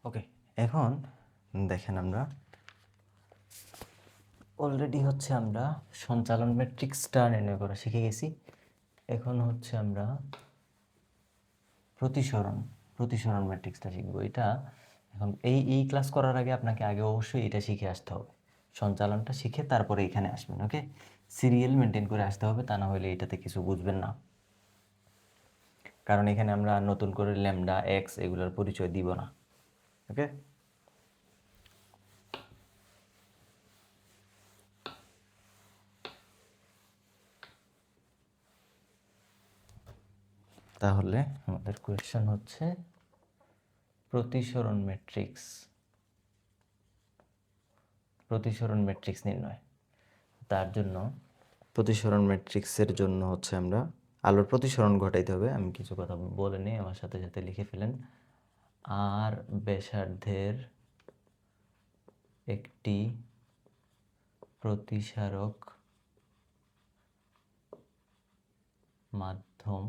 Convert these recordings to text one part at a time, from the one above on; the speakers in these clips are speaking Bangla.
ওকে, এখন দেখেন আমরা অলরেডি হচ্ছে আমরা সঞ্চালন ম্যাট্রিক্সটা নির্ণয় করা শিখে গেছি। এখন হচ্ছে আমরা প্রতিসরণ ম্যাট্রিক্সটা শিখবো। এটা এখন এই ক্লাস করার আগে আপনাকে আগে অবশ্যই এটা শিখে আসতে হবে। সঞ্চালনটা শিখে তারপরে এখানে আসবেন। ওকে, সিরিয়াল মেনটেন করে আসতে হবে, তা না হলে এটাতে কিছু বুঝবেন না। কারণ এখানে আমরা নতুন করে ল্যামডা এক্স এগুলোর পরিচয় দিব না। ওকে, তাহলে আমাদের কোয়েশ্চেন হচ্ছে প্রতিসরণ ম্যাট্রিক্স নির্ণয়। তার জন্য প্রতিসরণ ম্যাট্রিক্সের জন্য হচ্ছে আমরা আলোর প্রতিসরণ ঘটাইতে হবে। আমি কিছু কথা বলে নিই, আমার সাথে সাথে লিখে ফেলেন। আর ব্যাসার্ধের একটি প্রতিসারক মাধ্যম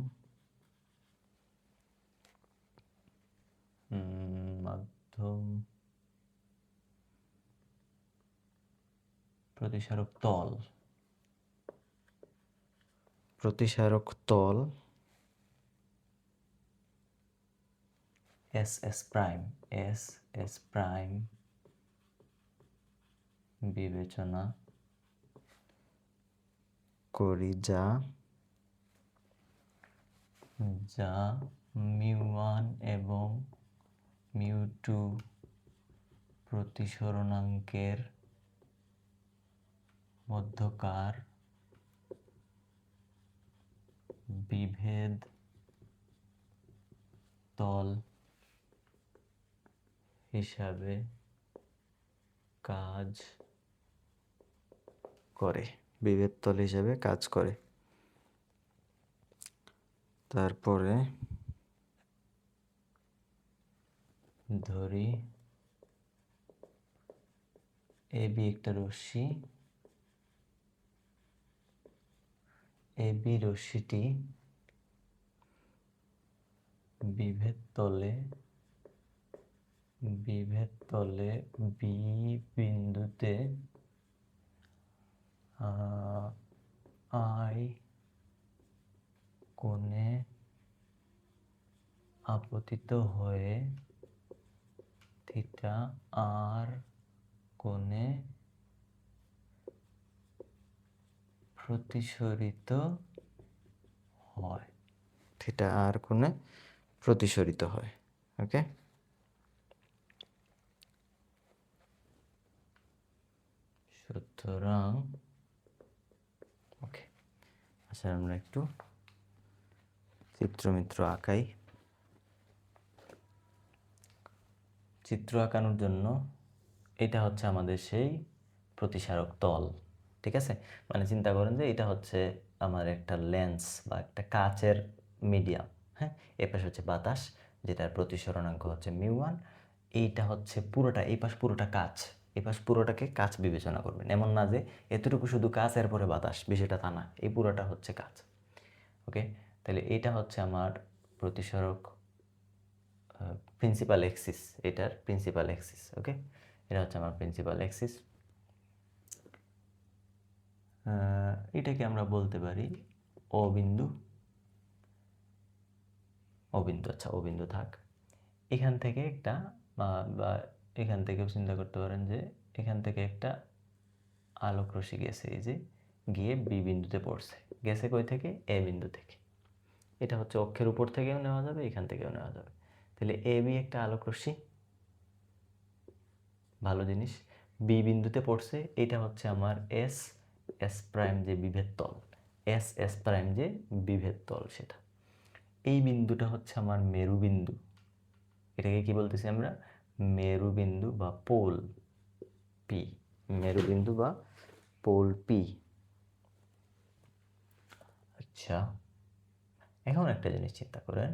প্রতিসারক তল এস এস প্রাইম বিবেচনা করি, যা μ1 এবং μ2 প্রতিসরণাঙ্কের মধ্যকার বিভেদ তল হিসাবে কাজ করে। তারপরে ধরি এবি একটা রশ্মি, এবি রশ্মিটি বিভেদ তলে বি বিন্দুতে আই কোণে আপতিত হয়ে থিটা আর কোণে প্রতিসরিত হয়। ওকে, সুতরাং ওকে, আচ্ছা আমরা একটু চিত্র আঁকাই। চিত্র আঁকানোর জন্য এটা হচ্ছে আমাদের সেই প্রতিসারক তল। ঠিক আছে, মানে চিন্তা করেন যে এটা হচ্ছে আমার একটা লেন্স বা একটা কাচের মিডিয়াম। হ্যাঁ, এ পাশে হচ্ছে বাতাস, যেটার প্রতিসরণাঙ্ক হচ্ছে μ1। এইটা হচ্ছে পুরোটা, এই পাশ পুরোটা কাচ, এই পাশ পুরোটাকে কাচ বিবেচনা করবেন। এমন না যে এতটুকু শুধু কাচ এরপরে বাতাস, বিষয়টা তা না, এই পুরোটা হচ্ছে কাচ। ওকে, তাহলে এটা হচ্ছে আমার প্রতিসরক প্রিন্সিপাল এক্সিস, এটার প্রিন্সিপাল এক্সিস। ওকে, এটা হচ্ছে আমার প্রিন্সিপাল এক্সিস। এটাকে আমরা বলতে পারি ও বিন্দু। আচ্ছা, ও বিন্দু থাক। এখান থেকে একটা বা এখান থেকেও চিন্তা করতে পারেন যে এখান থেকে একটা আলোক রশ্মি গেছে, এই যে গিয়ে বি বিন্দুতে পড়ছে। গেছে কই থেকে? এ বিন্দু থেকে। এটা হচ্ছে অক্ষের উপর থেকেও নেওয়া যাবে, এখান থেকেও নেওয়া যাবে। তাহলে এ বি একটা আলোক রশ্মি, ভালো জিনিস। বি বিন্দুতে পড়ছে, এটা হচ্ছে আমার এস প্রাইম যে বিভেদ তল, এস প্রাইম যে বিভেদ তল, সেটা। এই বিন্দুটা হচ্ছে আমার মেরুবিন্দু। এটাকে কি বলতেছি আমরা? মেরুবিন্দু বা পোল পি। মেরুবিন্দু বা পোল পি। আচ্ছা, এখন একটা জিনিস চিন্তা করেন,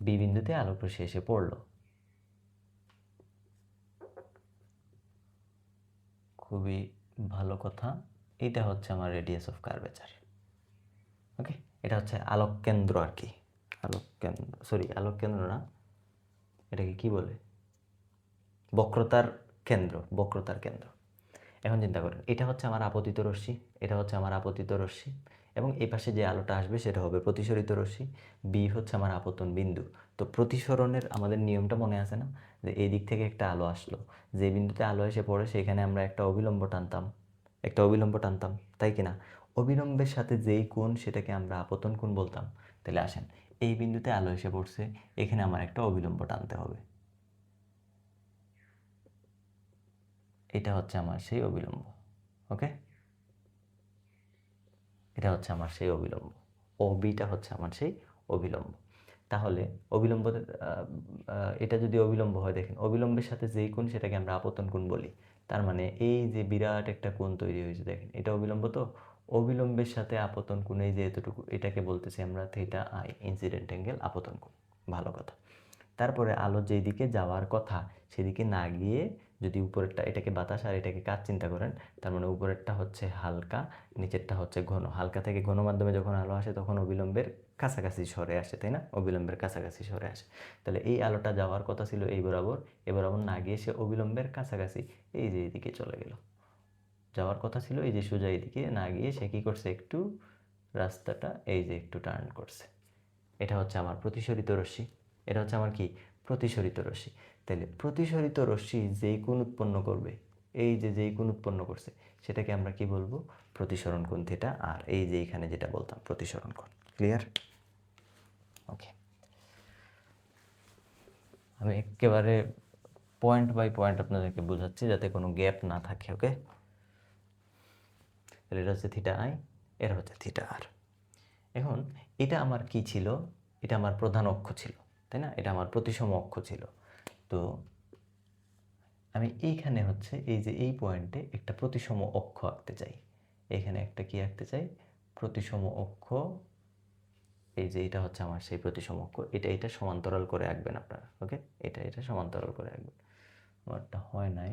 বি বিন্দুতে আলোক রশ্মি এসে পড়লো, খুবই ভালো কথা। এটা হচ্ছে আমার রেডিয়াস অফ কার্ভেচার। ওকে, এটা হচ্ছে আলোক কেন্দ্র আর কি। আলোক কেন্দ্র না, এটাকে কি বলে? বক্রতার কেন্দ্র। এখন চিন্তা করেন, এটা হচ্ছে আমার আপতিত রশ্মি, এটা হচ্ছে আমার আপতিত রশ্মি, এবং এই পাশে যে আলোটা আসবে সেটা হবে প্রতিসরিত রশ্মি, বি হচ্ছে আমার আপতন বিন্দু। তো প্রতিসরণের আমাদের নিয়মটা মনে আছে না, যে এই দিক থেকে একটা আলো আসলো, যে বিন্দুতে আলো এসে পড়ে সেখানে আমরা একটা অবিলম্ব টানতাম, তাই কি না? অবিলম্বের সাথে যেই কোণ সেটাকে আমরা আপতন কোণ বলতাম। তাহলে আসেন, এই বিন্দুতে আলো এসে পড়ছে, এখানে আমার একটা অবিলম্ব টানতে হবে। এটা হচ্ছে আমার সেই অবিলম্ব। ওকে, এটা হচ্ছে আমার সেই অবিলম্ব, ও বিটা হচ্ছে আমার সেই অবিলম্ব। তাহলে অবিলম্ব, এটা যদি অবিলম্ব হয়, দেখেন অবিলম্বের সাথে যেই কোণ সেটাকে আমরা আপতন কোণ বলি। তার মানে এই যে বিরাট একটা কোণ তৈরি হয়েছে, দেখেন এটা অবিলম্ব, তো অবিলম্বের সাথে আপতন কোণ এই যে এতটুকু, এটাকে বলতেছি আমরা থিটা আই, ইনসিডেন্ট অ্যাঙ্গেল, আপতন কোণ। ভালো কথা। তারপরে আলো যেই দিকে যাওয়ার কথা সেদিকে না গিয়ে যদি উপরেরটা, এটাকে বাতাস আর এটাকে কাজ চিন্তা করেন, তার মানে উপরেরটা হচ্ছে হালকা, নিচেরটা হচ্ছে ঘন। হালকা থেকে ঘন মাধ্যমে যখন আলো আসে তখন অবিলম্বের কাছাকাছি সরে আসে, তাই না? অবিলম্বের কাছাকাছি সরে আসে। তাহলে এই আলোটা যাওয়ার কথা ছিল এই বরাবর, এ বরাবর না গিয়ে সে অবিলম্বের কাছাকাছি এই যে এইদিকে চলে গেল। যাওয়ার কথা ছিল এই যে সোজা এইদিকে, না গিয়ে সে কী করছে, একটু রাস্তাটা এই যে একটু টার্ন করছে। এটা হচ্ছে আমার প্রতিসরিত রশ্মি, এটা হচ্ছে আমার কি, প্রতিসরিত রশ্মি। তাহলে প্রতিসরিত রশ্মি যেই কোণ উৎপন্ন করবে, এই যে যেই কোণ উৎপন্ন করছে সেটাকে আমরা কি বলবো, প্রতিসরণ কোণ থিটা। আর এই যে এখানে যেটা বলতাম প্রতিসরণ কোণ। ক্লিয়ার? ওকে, আমি একেবারে পয়েন্ট বাই পয়েন্ট আপনাদেরকে বোঝাচ্ছি যাতে কোনো গ্যাপ না থাকে। ওকে, তাহলে এটা হচ্ছে থিটা আই, এটা হচ্ছে থিটা আর। এখন এটা আমার কি ছিল, এটা আমার প্রধান অক্ষ ছিল, তাই না? এটা আমার প্রতিসম অক্ষ ছিল। তো আমি এইখানে হচ্ছে এই যে এই পয়েন্টে একটা প্রতিসম অক্ষ আঁকতে চাই। এখানে একটা কি আঁকতে চাই, প্রতিসম অক্ষ। এই যে এটা হচ্ছে আমার সেই প্রতিসম অক্ষ, এটা সমান্তরাল করে আঁকবেন আপনারা। ওকে, এটা সমান্তরাল করে আঁকবেন। আমারটা হয় নাই,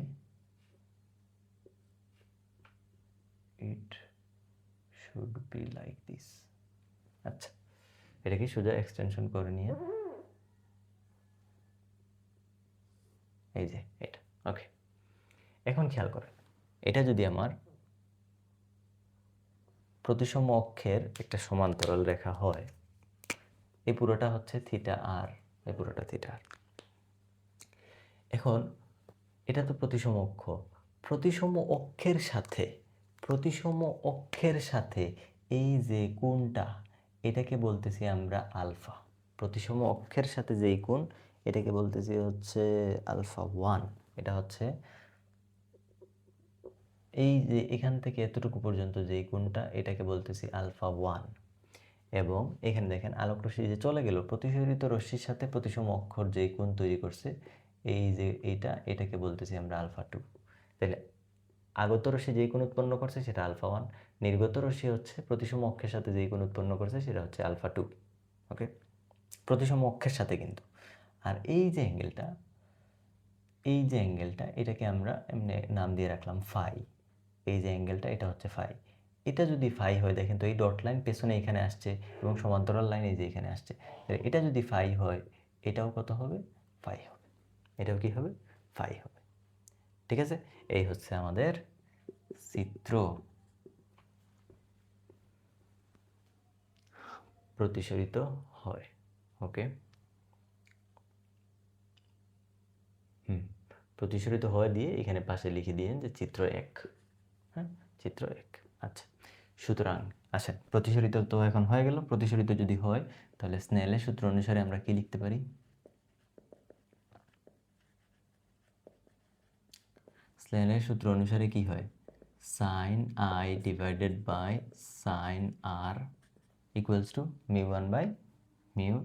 it should be like this. আচ্ছা, এটা কি সোজা এক্সটেনশন করে নিয়ে এই যে এটা। ওকে, এখন খেয়াল করেন, এটা যদি আমার প্রতিসম অক্ষের একটা সমান্তরাল রেখা হয়, এই পুরোটা হচ্ছে থিটা আর, এই পুরোটা থিটা আর। এখন এটা তো প্রতিসম অক্ষ, প্রতিসম অক্ষের সাথে, প্রতিসম অক্ষের সাথে এই যে কোণটা, এটাকে বলতেছি আমরা আলফা। প্রতিসম অক্ষের সাথে যেই কোণ, এটাকে বলতেছি হচ্ছে আলফা 1। এটা হচ্ছে এই যে এখান থেকে এতটুকু পর্যন্ত যেই কোণটা, এটাকে বলতেছি আলফা 1। এবং এখানে দেখেন আলোক রশ্মি যে চলে গেল, প্রতিসরিত রশ্মির সাথে প্রতিসম অক্ষর যেই কোণ তৈরি করছে, এই যে এটাকে বলতেছি আমরা আলফা 2। তাহলে আগত রশ্মি যেই কোণ উৎপন্ন করছে সেটা আলফা 1, নির্গত রশ্মি হচ্ছে প্রতিসম অক্ষের সাথে যেই কোণ উৎপন্ন করছে সেটা হচ্ছে আলফা 2। ওকে, প্রতিসম অক্ষের সাথে কিন্তু। আর এই যে অ্যাঙ্গেলটা, এটাকে আমরা এমনি নাম দিয়ে রাখলাম ফাই। এই যে অ্যাঙ্গেলটা, এটা হচ্ছে ফাই। এটা যদি ফাই হয়, দেখেন তো এই ডট লাইন পেছনে এখানে আসছে এবং সমান্তরাল লাইন এই যে এখানে আসছে। এটা যদি ফাই হয়, এটাও কত হবে, ফাই হবে। এটাও কি হবে, ফাই হবে। ঠিক আছে, এই হচ্ছে আমাদের চিত্র। প্রতিসরিত হয়। ওকে, প্রতিসরিত হয় দিয়ে এখানে পাশে লিখে দিয়েন যে চিত্র 1। হ্যাঁ, চিত্র 1। আচ্ছা, সুতরাং আসেন, প্রতিসরিত তো এখন হয়ে গেল। প্রতিসরিত যদি হয় তাহলে স্নেলের সূত্র অনুসারে আমরা কি লিখতে পারি, স্নেলের সূত্র অনুসারে কি হয়, sine i divided by sine r equals to mu 1 by mu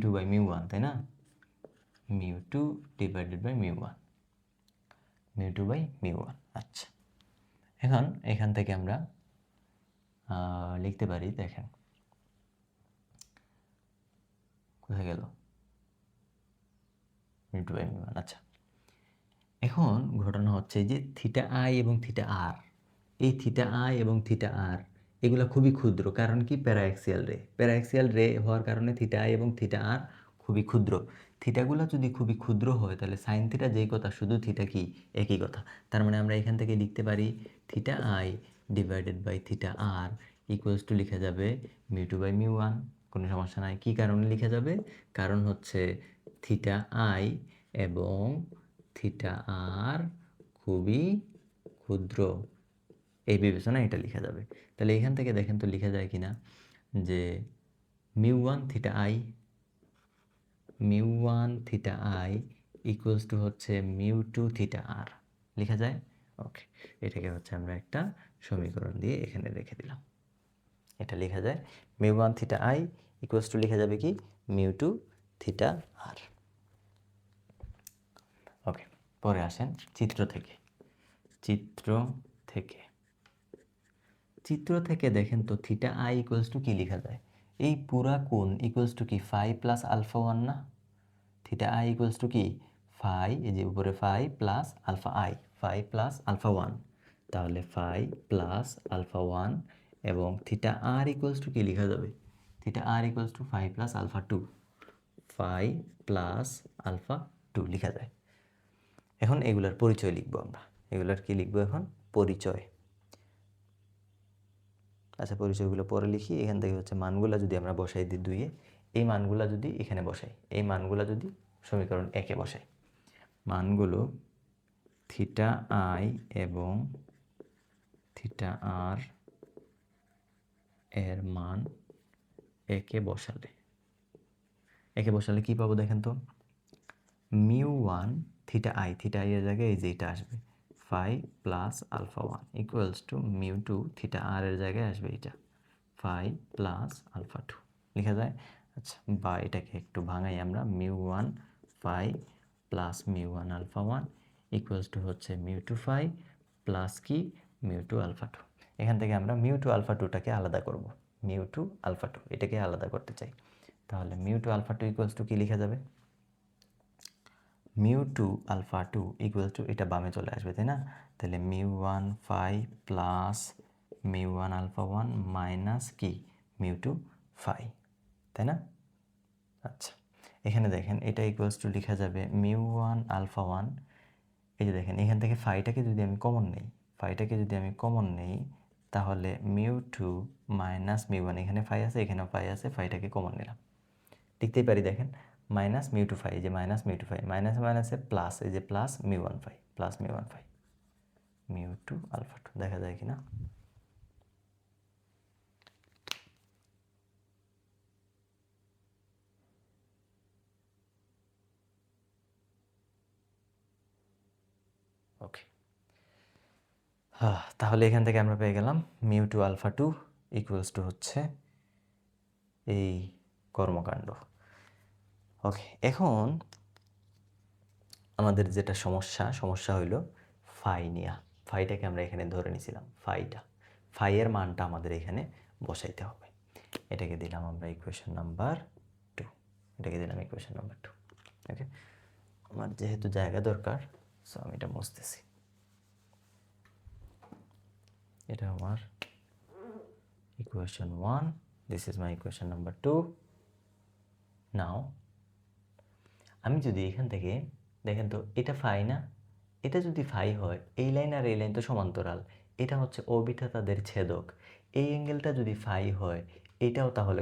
2 by mu 1, তাই না? Mu 2 divided by mu 1, mu 2 by mu 1। আচ্ছা, এখন এখান থেকে আমরা লিখতে পারি, দেখেন কোথায় গেল, মিউ 2 বাই মিউ 1। আচ্ছা, এখন ঘটনা হচ্ছে যে থিটা আই এবং থিটা আর, এই থিটা আই এবং থিটা আর এগুলো খুবই ক্ষুদ্র। কারণ কি, প্যারাঅ্যাক্সিয়াল রে হওয়ার কারণে থিটা আই এবং থিটা আর খুবই ক্ষুদ্র। থিটাগুলো যদি খুবই ক্ষুদ্র হয় তাহলে সাইন থিটা যেই কথা শুধু থিটা কি একই কথা। তার মানে আমরা এখান থেকে লিখতে পারি theta i divided by theta r equals to লিখা যাবে mu two by mu one. কোনো সমস্যা নাই। কী কারণে লিখা যাবে? কারণ হচ্ছে থিটা আই এবং থিটা আর খুবই ক্ষুদ্র, এই বিবেচনায় এটা লেখা যাবে। তাহলে এখান থেকে দেখেন তো লেখা যায় কিনা যে mu one theta i equals to হচ্ছে মিউ টু থিটা আর লেখা যায়। ওকে, এটাকে হচ্ছে আমরা একটা সমীকরণ দিয়ে এখানে রেখে দিলাম। এটা লেখা যায় mu one theta i equals to লেখা যাবে কি mu two theta r. Okay, পরে আসেন চিত্র থেকে। চিত্র থেকে দেখেন তো থিটা আই ইকুয়ালস টু কী লেখা যায়? এই পুরা কোণ ইকুয়ালস টু কি ফাই প্লাস আলফা ওয়ান না? থিটা আই ইকুয়ালস টু কি ফাই, এই যে উপরে phi plus alpha i, phi plus alpha one, তাহলে ফাই প্লাস আলফা ওয়ান এবং থিটা আর ইকুয়ালস টু কী লেখা যাবে? Theta r equals to phi plus alpha two, phi plus alpha two লেখা যায়। এখন এগুলার পরিচয় লিখবো আমরা। এগুলার কি লিখবো এখন? পরিচয়। আচ্ছা, পরিচয়গুলো পরে লিখি। এখান থেকে হচ্ছে মানগুলা যদি আমরা বসাই দিই দুইয়ে, এই মানগুলা যদি এখানে বসাই, এই মানগুলা যদি সমীকরণ একে বসাই, মানগুলো থিটা আই এবং থিটা আর এর মান একে বসালে কি পাবো দেখেন তো? মিউ ওয়ান থিটা আই এর জায়গায় এই যে এটা আসবে phi plus alpha one equals to mu two theta আর এর জায়গায় আসবে এটা ফাই প্লাস আলফা টু লেখা যায়। আচ্ছা, বা এটাকে একটু ভাঙাই আমরা, mu one phi plus mu one alpha one equals to হচ্ছে মিউ টু ফাই প্লাস কি মিউ টু আলফা টু। এখান থেকে আমরা মিউ টু আলফা টুটাকে আলাদা করব, মিউ টু আলফা টু এটাকে আলাদা করতে চাই। তাহলে mu two alpha two equals to কী লেখা যাবে? Mu two alpha two equal to, এটা বামে চলে আসবে তাই না? তাহলে mu one phi plus mu one alpha one minus কি মিউ টু ফাই, তাই না? আচ্ছা, এখানে দেখেন এটা ইকুয়ালস টু লেখা যাবে মিউ ওয়ান আলফা ওয়ান। এই যে দেখেন এখান থেকে ফাইটাকে যদি আমি কমন নেই তাহলে mu two minus mu one, এখানে ফাই আছে এখানেও ফাই আছে, ফাইটাকে কমন নিলাম, লিখতেই পারি দেখেন মাইনাস মিউ টু ফাই, এই যে মাইনাস মিউ টু ফাই, মাইনাসে প্লাস, এই যে plus mu one phi, plus mu one phi mu two alpha two. দেখা যায় কি না? ওকে, তাহলে এখান থেকে আমরা পেয়ে গেলাম mu two alpha two equals to হচ্ছে এই কর্মকাণ্ড। ওকে, এখন আমাদের যেটা সমস্যা হইল ফাই নিয়া। ফাইটাকে আমরা এখানে ধরে নিয়েছিলাম, ফাইয়ের মানটা আমাদের এখানে বসাইতে হবে। এটাকে দিলাম আমরা ইকুয়েশন নাম্বার 2, ওকে। আমার যেহেতু জায়গা দরকার সো আমি এটা মুছতেছি। এটা আমার equation 1, this is my equation number 2। নাও আমি যদি এখান থেকে দেখেন তো এটা ফাই না, এটা যদি ফাই হয় এই লাইন আর এই লাইন তো সমান্তরাল, এটা হচ্ছে অবিটা তাদের ছেদক, এই অ্যাঙ্গেলটা যদি ফাই হয় এটাও তাহলে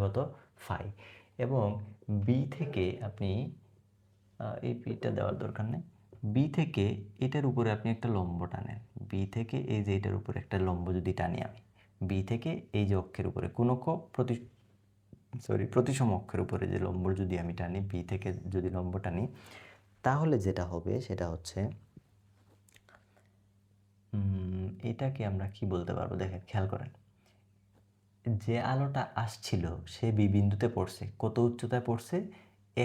কত ফাই, এবং বি থেকে আপনি এই পিটা দেওয়ার দরকার নেই, বি থেকে এটার উপরে আপনি একটা লম্ব টানেন, বি থেকে এই যে এটার উপরে একটা লম্ব যদি টানি আমি, বি থেকে এই যে অক্ষের উপরে কোন প্রতিসম অক্ষের উপরে যে লম্ব যদি আমি টানি, বি থেকে যদি লম্ব টানি তাহলে যেটা হবে সেটা হচ্ছে এটাকে আমরা কি বলতে পারবো দেখেন, খেয়াল করেন, যে আলোটা আসছিল সে বি বিন্দুতে পড়ছে, কত উচ্চতায় পড়ছে?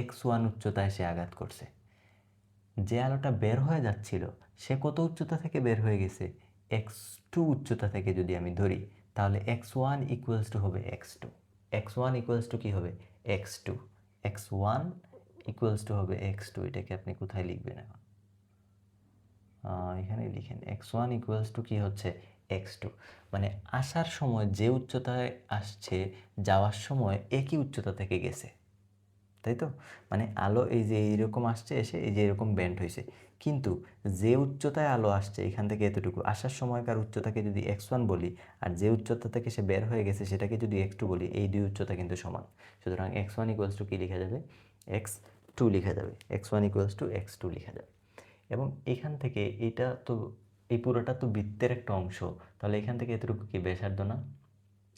x1 উচ্চতায় সে আঘাত করছে। যে আলোটা বের হয়ে যাচ্ছিল সে কত উচ্চতা থেকে বের হয়ে গেছে? x2 উচ্চতা থেকে যদি আমি ধরি তাহলে x1 ইকুয়ালস টু হবে x2, কি হবে? x2, x1 ইকুয়ালস টু হবে x2। এটাকে আপনি কোথায় লিখবেন এখন? এখানে লিখেন x1 ইকুয়ালস টু কি হচ্ছে x2, মানে আসার সময় যে উচ্চতায় আসছে যাওয়ার সময় একই উচ্চতা থেকে গেছে, তাই তো? মানে আলো এই যে এইরকম আসছে, এসে এই যে এরকম ব্যান্ড হয়েছে, কিন্তু যে উচ্চতায় আলো আসছে এখান থেকে এতটুকু আসার সময়কার উচ্চতাকে যদি x1 বলি, আর যে উচ্চতা থেকে সে বের হয়ে গেছে সেটাকে যদি x2 বলি, এই দুই উচ্চতা কিন্তু সমান। সুতরাং x1 ইকুয়ালস টু কী লেখা যাবে? x2 লেখা যাবে। x1 ইকুয়ালস টু x2 লেখা যাবে। এবং এখান থেকে এটা তো, এই পুরোটা তো বৃত্তের একটা অংশ, তাহলে এখান থেকে এতটুকু কি ব্যাসার্ধ না?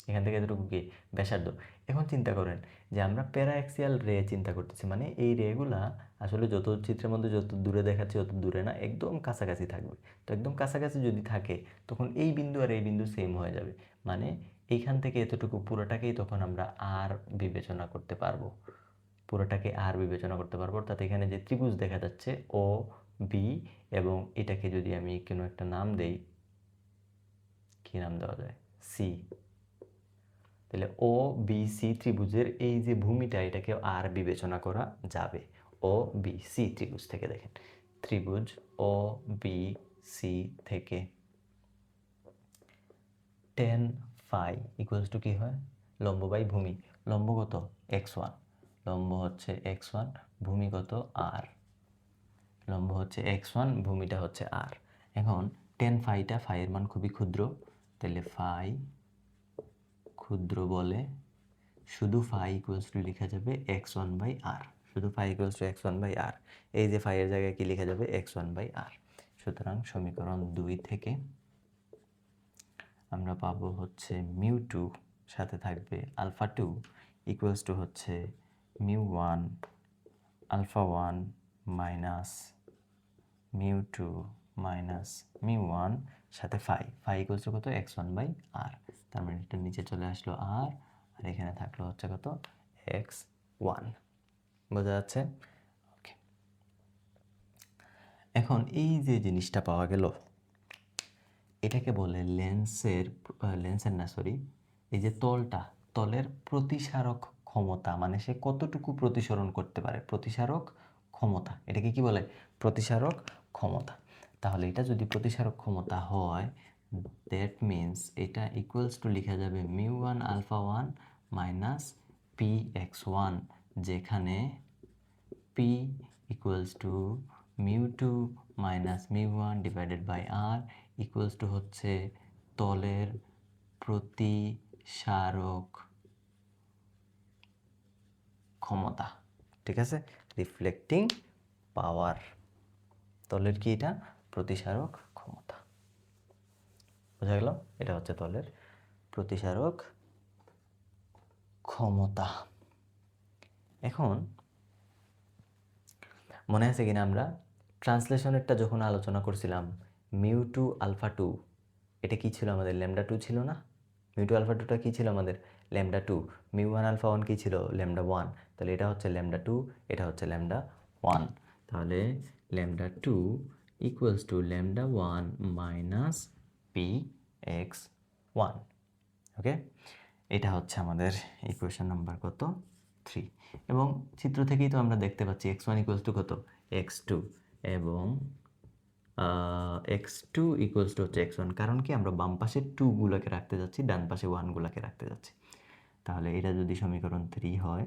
এখান থেকে এতটুকু কি ব্যাসার্ধ? এখন চিন্তা করেন যে আমরা প্যারাঅ্যাক্সিয়াল রে চিন্তা করতেছি, মানে এই রেগুলা আসলে যত চিত্রের মধ্যে যত দূরে দেখাচ্ছে তত দূরে না, একদম কাছাকাছি থাকবে। তো একদম কাছাকাছি যদি থাকে তখন এই বিন্দু আর এই বিন্দু সেম হয়ে যাবে, মানে এইখান থেকে এতটুকু পুরোটাকেই তখন আমরা আর বিবেচনা করতে পারবো, পুরোটাকে আর বিবেচনা করতে পারবো। অর্থাৎ এখানে যে ত্রিভুজ দেখা যাচ্ছে ও বি, এবং এটাকে যদি আমি কোনো একটা নাম দেই, কী নাম দেওয়া যায়? সি। তাহলে ও বি সি ত্রিভুজের এই যে ভূমিটা, এটাকে আর বিবেচনা করা যাবে। ও বি সি ত্রিভুজ থেকে দেখেন, ত্রিভুজ ও বি সি থেকে টেন ফাই ইকুয়ালস টু কী হয়? লম্ব বাই ভূমি। লম্ব কত? x1, লম্ব হচ্ছে x1, ভূমি কত? r। লম্ব হচ্ছে x1, ভূমিটা হচ্ছে r। এখন টেন ফাইটা, ফাইয়ের মান খুবই ক্ষুদ্র, তাহলে ফাই ক্ষুদ্র বলে শুধু ফাই ইকুয়ালস টু লেখা যাবে x1 বাই r। শুধু phi equals to x1 by r। এই যে ফাইয়ের জায়গায় কি লেখা যাবে? x1 by r। সুতরাং সমীকরণ 2 থেকে আমরা পাবো হচ্ছে μ2 সাথে থাকবে α2 ইকুয়ালস টু হচ্ছে μ1 α1 মাইনাস μ2 মাইনাস μ1 সাথে ফাই। ফাই ইকুয়ালস টু কত? x1 by r। তার মানে এটা নিচে চলে আসলো r, আর এখানে থাকলো হচ্ছে কত? x1। বোঝা যাচ্ছে? ওকে। এখন এই যে জিনিসটা পাওয়া গেল, এটাকে বলে লেন্সের না, সরি, এই যে তলের প্রতিসারক ক্ষমতা, মানে সে কতটুকু প্রতিসরণ করতে পারে, প্রতিসারক ক্ষমতা। এটাকে কি বলে? প্রতিসারক ক্ষমতা। তাহলে এটা যদি প্রতিসারক ক্ষমতা হয়, দ্যাট মিন্স এটা ইকুয়ালস টু লেখা যাবে μ1 α1 মাইনাস px1, যেখানে p equals to μ2 minus μ1 divided by r equals to হচ্ছে তলের প্রতিসারক ক্ষমতা। ঠিক আছে? Reflecting power. তলের কি এটা? প্রতিসারক ক্ষমতা। বোঝা গেল? এটা হচ্ছে তলের প্রতিসারক ক্ষমতা। এখন মনে আছে কিনা আমরা ট্রান্সলেশনেরটা যখন আলোচনা করছিলাম, μ2 α2, এটা কি ছিল আমাদের? λ2 ছিল না? μ2 α2টা কি ছিল আমাদের? λ2। μ1 α1 কি ছিল? λ1। তাহলে এটা হচ্ছে λ2, এটা হচ্ছে λ1। তাহলে λ2 ইকুয়ালস টু λ1 মাইনাস px1। ওকে, এটা হচ্ছে আমাদের ইকুয়েশন নাম্বার কত? 3। এবং চিত্র থেকেই তো আমরা দেখতে পাচ্ছি x1 ইকুয়ালস টু কত? x2, এবং x2 ইকুয়ালস টু হচ্ছে x1। কারণ কি? আমরা বাম পাশে 2 গুলোকে রাখতে যাচ্ছি, ডান পাশে 1 গুলোকে রাখতে যাচ্ছি। তাহলে এটা যদি সমীকরণ 3 হয়,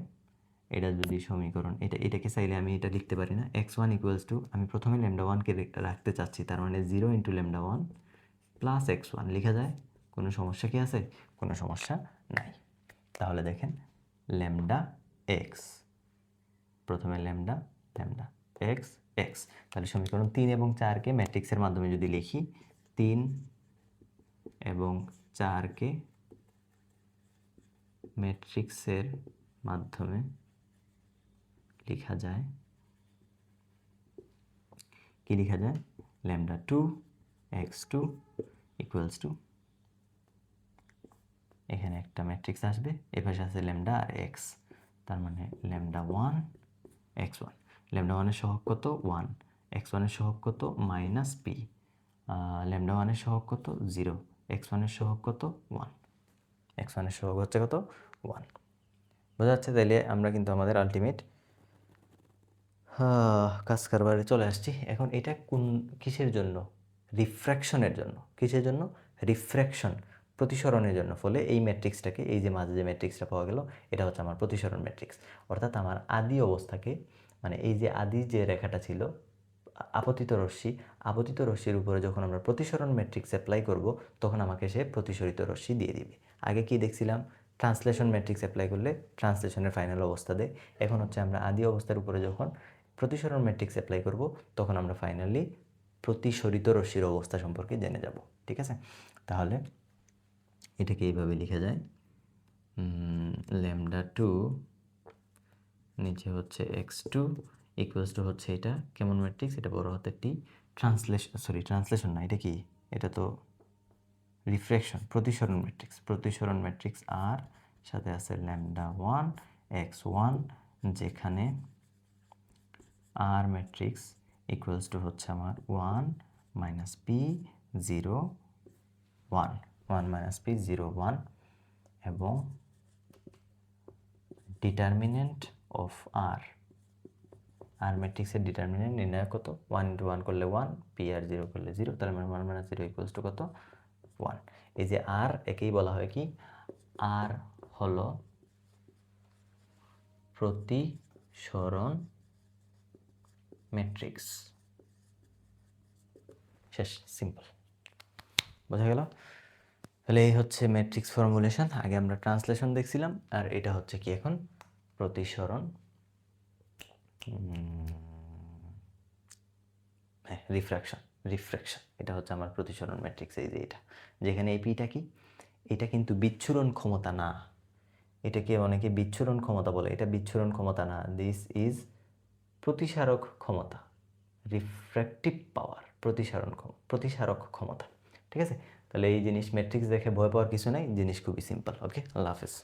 এটা যদি সমীকরণ, এটাকে চাইলে আমি এটা লিখতে পারি না? x1 ইকুয়ালস টু, আমি প্রথমে λ1কে রাখতে চাচ্ছি, তার মানে 0 ইন্টু λ1 প্লাস x1 লেখা যায়। কোনো সমস্যা কি আছে? কোনো সমস্যা নাই। তাহলে দেখেন ল্যামডা এক্স, প্রথমে ল্যামডা এক্স এক্স। তাহলে সমীকরণ 3 এবং 4কে ম্যাট্রিক্সের মাধ্যমে যদি লিখি, 3 এবং 4কে ম্যাট্রিক্সের মাধ্যমে লেখা যায়, কি লেখা যায়? λ2 x2 ইকুয়ালস টু, এখানে একটা ম্যাট্রিক্স আসবে, এপাশে আছে ল্যামডা আর এক্স, তার মানে λ1 x1। λ1 এর সহগ কত? 1। x1 এর সহগ কত? Minus P. λ1 এর সহগ কত? 0। x1 এর সহগ কত? 1। x1 এর সহগ হচ্ছে কত? 1। বোঝা যাচ্ছে? তাইলে আমরা কিন্তু আমাদের আলটিমেট কাজ কারবারে চলে আসছি। এখন এটা কিসের জন্য? রিফ্র্যাকশনের জন্য। কিসের জন্য? রিফ্র্যাকশন। প্রতিসরণের জন্য, ফলে এই ম্যাট্রিক্সটাকে, এই যে মাঝে যে ম্যাট্রিক্সটা পাওয়া গেল, এটা হচ্ছে আমার প্রতিসরণ ম্যাট্রিক্স। অর্থাৎ আমার আদি অবস্থাকে, মানে এই যে আদি যে রেখাটা ছিল আপতিত রশ্মি, আপতিত রশ্মির উপরে যখন আমরা প্রতিসরণ ম্যাট্রিক্স অ্যাপ্লাই করব, তখন আমাকে সে প্রতিসরিত রশ্মি দিয়ে দিবে। আগে কি দেখছিলাম, ট্রান্সলেশন ম্যাট্রিক্স অ্যাপ্লাই করলে ট্রান্সলেশনের ফাইনাল অবস্থা দেয়। এখন হচ্ছে আমরা আদি অবস্থার উপরে যখন প্রতিসরণ ম্যাট্রিক্স অ্যাপ্লাই করব, তখন আমরা ফাইনালি প্রতিসরিত রশ্মির অবস্থা সম্পর্কে জেনে যাব। ঠিক আছে, তাহলে এটাকে এইভাবে লিখা যায়, λ2 নিচে হচ্ছে x2 ইকুয়ালস টু হচ্ছে এটা কেমন ম্যাট্রিক্স, এটা বড় হাতের টি, ট্রান্সলেশন না, এটা কি, এটা তো রিফ্র্যাকশন, প্রতিসরণ ম্যাট্রিক্স, প্রতিসরণ ম্যাট্রিক্স আর সাথে আছে λ1 x1, যেখানে আর ম্যাট্রিক্স ইকুয়ালস টু হচ্ছে আমার 1 মাইনাস পি 0 1, 1 মাইনাস পি 0 1, এবং ডিটারমিনেন্ট অফ আর, আর ম্যাট্রিক্সের ডিটারমিনেন্ট নির্ণয় কত, 1 ইন্টু 1 করলে 1, পি আর 0 করলে 0, তাহলে 1 মাইনাস 0 ইকুয়ালস টু কত, 1। এই যে আর, একেই বলা হয় কি, আর হলো প্রতিসরণ ম্যাট্রিক্স। শেষ, সিম্পল, বোঝা গেল? তাহলে এই হচ্ছে ম্যাট্রিক্স ফর্মুলেশন। আগে আমরা ট্রান্সলেশন দেখছিলাম, আর এটা হচ্ছে কি এখন প্রতিসরণ, রিফ্র্যাকশন। এটা হচ্ছে আমার প্রতিসরণ ম্যাট্রিক্স। এই যে এটা, যেখানে এই পিটা কি, এটা কিন্তু বিচ্ছুরণ ক্ষমতা না, এটাকে অনেকে বিচ্ছুরণ ক্ষমতা বলে, এটা বিচ্ছুরণ ক্ষমতা না, দিস ইজ প্রতিসারক ক্ষমতা, রিফ্র্যাক্টিভ পাওয়ার, প্রতিসারক ক্ষমতা। ঠিক আছে, তাহলে এই জিনিস ম্যাট্রিক্স দেখে ভয় পাওয়ার কিছু নাই, জিনিস খুবই সিম্পল। ওকে, আল্লাহ হাফেজ।